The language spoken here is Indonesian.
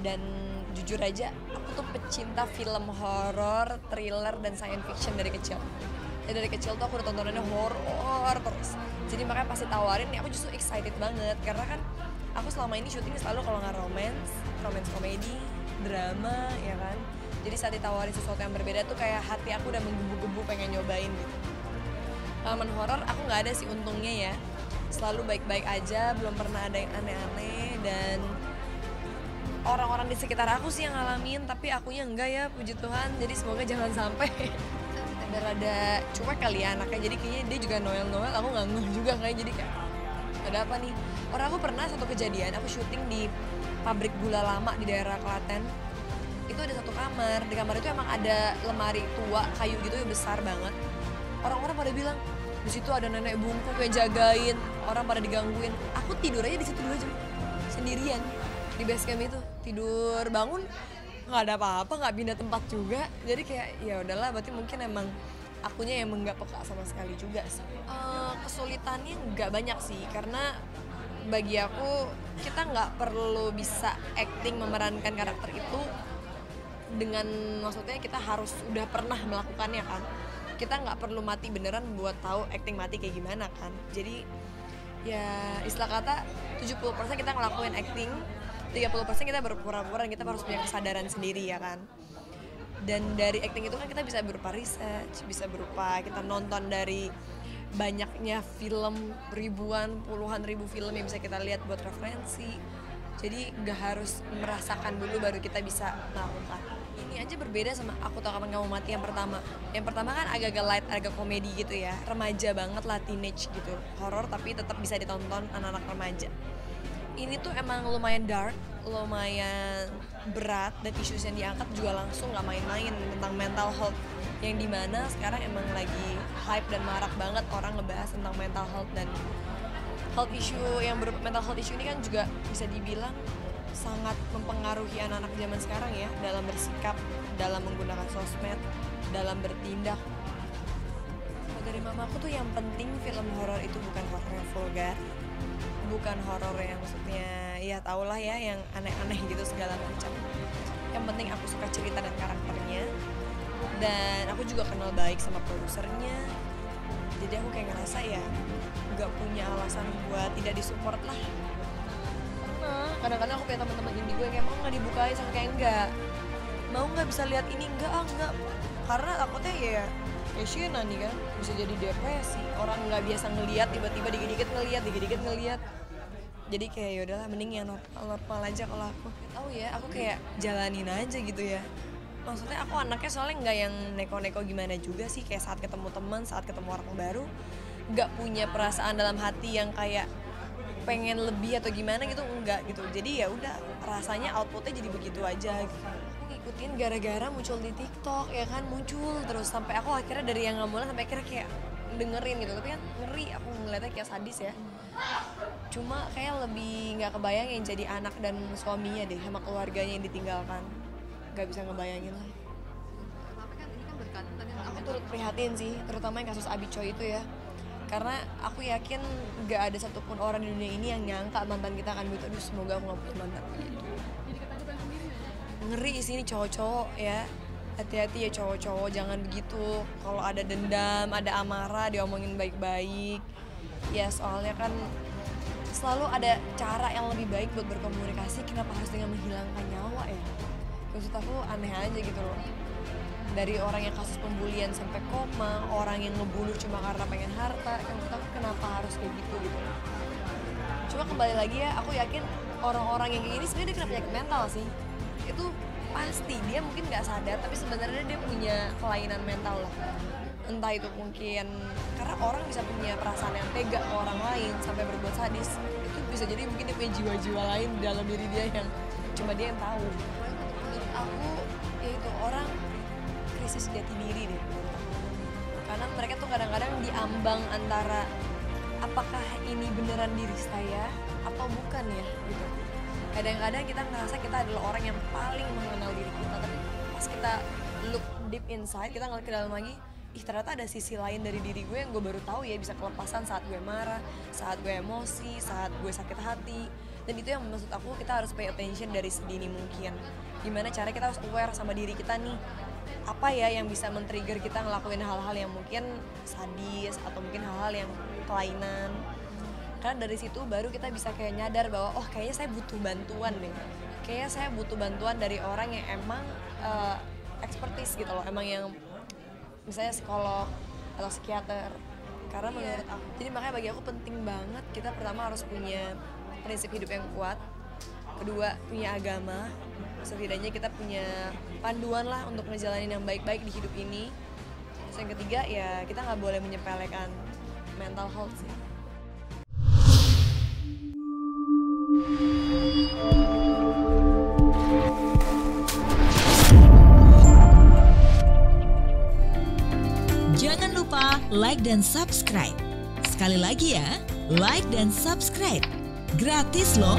Dan jujur aja aku tuh pecinta film horor, thriller, dan science fiction dari kecil. Ya dari kecil tuh aku udah tontonannya horor terus. Jadi makanya pasti tawarin ya aku justru excited banget. Karena kan aku selama ini syuting selalu kalau nggak romance komedi, drama ya kan. Jadi saat ditawarin sesuatu yang berbeda tuh kayak hati aku udah menggebu-gebu pengen nyobain gitu. Pengalaman horor aku nggak ada sih untungnya ya. Selalu baik-baik aja, belum pernah ada yang aneh-aneh. Dan orang-orang di sekitar aku sih yang ngalamin, tapi akunya enggak ya, puji Tuhan. Jadi semoga jangan sampai. Rada cuek kali ya anaknya, jadi kayaknya dia juga Noel, aku nggak ngeh juga kayak. Jadi kayak ada apa nih. Orang aku pernah satu kejadian, aku syuting di pabrik gula lama di daerah Klaten. Itu ada satu kamar, di kamar itu emang ada lemari tua kayu gitu yang besar banget. Orang-orang pada bilang di situ ada nenek bungkuk yang jagain, orang pada digangguin. Aku tidur aja di situ 2 jam sendirian di base camp itu, tidur bangun nggak ada apa-apa, nggak pindah tempat juga. Jadi kayak ya udahlah, berarti mungkin emang akunya emang nggak peka sama sekali juga sih. Kesulitannya nggak banyak sih, karena bagi aku kita nggak perlu bisa acting memerankan karakter itu dengan, maksudnya kita harus udah pernah melakukannya kan. Kita nggak perlu mati beneran buat tahu acting mati kayak gimana kan. Jadi ya istilah kata 70% kita ngelakuin acting, 30% kita berpura-pura, dan kita harus punya kesadaran sendiri ya kan. Dan dari acting itu kan kita bisa berupa research, bisa berupa kita nonton dari banyaknya film, ribuan, puluhan ribu film yang bisa kita lihat buat referensi. Jadi gak harus merasakan dulu baru kita bisa melakukan. Ini aja berbeda sama Aku Tahu Kapan Kamu Mati yang pertama. Yang pertama kan agak-agak light, agak komedi gitu ya, remaja banget lah, teenage gitu, horor tapi tetap bisa ditonton anak-anak remaja. Ini tuh emang lumayan dark, lumayan berat, dan isu yang diangkat juga langsung gak main-main tentang mental health, yang dimana sekarang emang lagi hype dan marak banget orang ngebahas tentang mental health. Dan health issue yang mental health issue ini kan juga bisa dibilang sangat mempengaruhi anak-anak zaman sekarang ya, dalam bersikap, dalam menggunakan sosmed, dalam bertindak. Dari mamaku tuh yang penting film horor itu bukan horor yang vulgar, bukan horor yang maksudnya ya tau lah ya, yang aneh-aneh gitu segala macam. Yang penting aku suka cerita dan karakternya, dan aku juga kenal baik sama produsernya. Jadi aku kayak ngerasa ya nggak punya alasan buat tidak disupport lah. Nah, kadang-kadang aku punya teman-teman indie gue yang kayak mau nggak dibukain, sama kayak enggak mau, nggak bisa lihat ini, enggak, karena takutnya ya Shena nih kan bisa jadi depresi, orang nggak biasa ngelihat tiba-tiba dikit-dikit ngelihat. Jadi kayak yaudahlah, mending yang normal aja. Kalau aku tahu ya, aku kayak jalanin aja gitu ya. Maksudnya aku anaknya soalnya nggak yang neko-neko gimana juga sih, kayak saat ketemu teman, saat ketemu orang baru nggak punya perasaan dalam hati yang kayak pengen lebih atau gimana gitu, enggak gitu. Jadi ya udah, rasanya outputnya jadi begitu aja gitu. Ngikutin gara-gara muncul di TikTok ya kan, muncul terus sampai aku akhirnya dari yang nggak mulai sampai akhirnya kayak dengerin gitu. Tapi kan ngeri, aku ngeliatnya kayak sadis ya. Cuma kayak lebih nggak kebayang yang jadi anak dan suaminya deh, sama keluarganya yang ditinggalkan. Nggak bisa ngebayangin lah. Tapi kan ini kan berkaitan tadi Aku turut prihatin sih, terutama yang kasus Abi Choi itu ya. Karena aku yakin nggak ada satupun orang di dunia ini yang nyangka mantan kita akan begitu. Aduh, semoga aku nggak punya mantan begitu. Ngeri sih ini cowok-cowok ya, hati-hati ya cowok-cowok, jangan begitu. Kalau ada dendam, ada amarah, diomongin baik-baik ya, soalnya kan selalu ada cara yang lebih baik buat berkomunikasi. Kenapa harus dengan menghilangkan nyawa ya? Maksud aku aneh aja gitu loh. Dari orang yang kasus pembulian sampai koma, orang yang ngebunuh cuma karena pengen harta, kan maksud aku kenapa harus kayak gitu. Cuma kembali lagi ya, aku yakin orang-orang yang kayak gini sebenarnya dia kena penyakit mental sih. Itu pasti, dia mungkin nggak sadar tapi sebenarnya dia punya kelainan mental lah. Entah itu mungkin karena orang bisa punya perasaan yang tega ke orang lain sampai berbuat sadis. Itu bisa jadi mungkin dia punya jiwa-jiwa lain di dalam diri dia yang cuma dia yang tahu. Menurut aku yaitu orang krisis jati diri deh. Karena mereka tuh kadang-kadang diambang antara apakah ini beneran diri saya atau bukan ya gitu. Kadang-kadang kita ngerasa kita adalah orang yang paling mengenal diri kita, tapi pas kita look deep inside, kita ngeliat ke dalam lagi, ih ternyata ada sisi lain dari diri gue yang gue baru tahu ya, bisa kelepasan saat gue marah, saat gue emosi, saat gue sakit hati. Dan itu yang maksud aku kita harus pay attention dari sedini mungkin. Gimana cara kita harus aware sama diri kita nih, apa ya yang bisa men-trigger kita ngelakuin hal-hal yang mungkin sadis atau mungkin hal-hal yang kelainan. Karena dari situ baru kita bisa kayak nyadar bahwa oh kayaknya saya butuh bantuan nih, kayaknya saya butuh bantuan dari orang yang emang expertise gitu loh, emang yang misalnya psikolog atau psikiater. Karena menurut aku, jadi makanya bagi aku penting banget kita pertama harus punya prinsip hidup yang kuat, kedua punya agama, setidaknya kita punya panduan lah untuk ngejalanin yang baik-baik di hidup ini. Terus yang ketiga ya kita nggak boleh menyepelekan mental health sih. Jangan lupa like dan subscribe. Sekali lagi ya, like dan subscribe. Gratis loh.